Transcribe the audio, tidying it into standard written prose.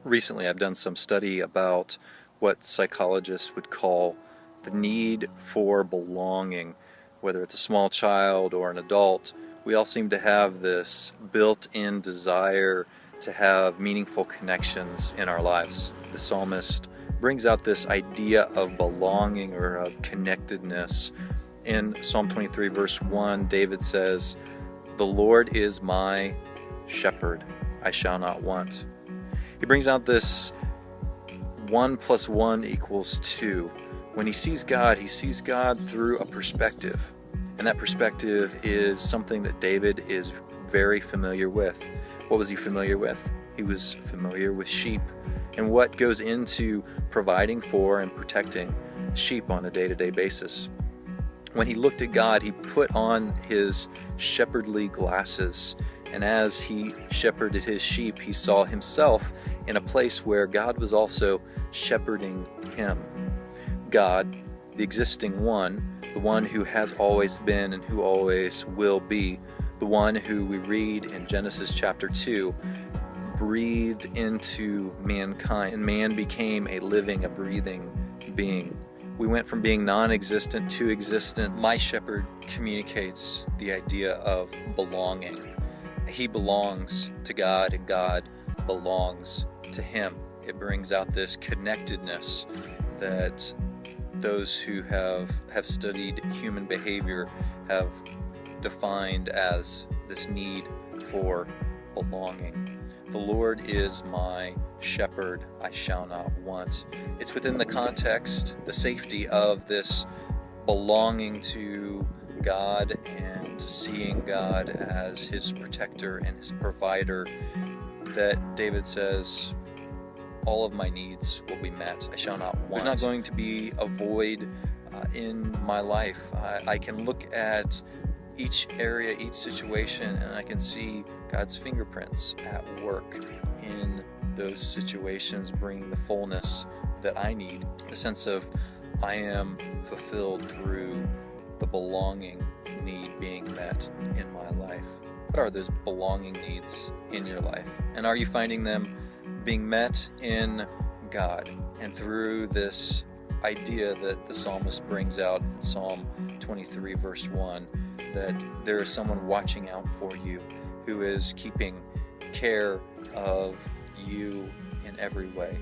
Recently, I've done some study about what psychologists would call the need for belonging. Whether it's a small child or an adult, we all seem to have this built-in desire to have meaningful connections in our lives. The psalmist brings out this idea of belonging or of connectedness. In Psalm 23 verse 1, David says, "The Lord is my shepherd, I shall not want." He brings out this 1 + 1 = 2. When he sees God through a perspective. And that perspective is something that David is very familiar with. What was he familiar with? He was familiar with sheep and what goes into providing for and protecting sheep on a day-to-day basis. When he looked at God, he put on his shepherdly glasses, and as he shepherded his sheep, he saw himself in a place where God was also shepherding him. God, the existing one, the one who has always been and who always will be, the one who we read in Genesis chapter 2, breathed into mankind, and man became a living, a breathing being. We went from being non-existent to existence. My shepherd communicates the idea of belonging. He belongs to God and God belongs to him. It brings out this connectedness that those who have studied human behavior have defined as this need for belonging. The Lord is my shepherd, I shall not want. It's within the context, the safety of this belonging to God and seeing God as his protector and his provider, that David says, all of my needs will be met, I shall not want. There's not going to be a void in my life. I can look at each area, each situation, and I can see God's fingerprints at work in those situations, bringing the fullness that I need. The sense of I am fulfilled through the belonging need being met in my life. What are those belonging needs in your life? And are you finding them being met in God? And through this idea that the psalmist brings out in Psalm 23 verse 1, that there is someone watching out for you who is keeping care of you in every way.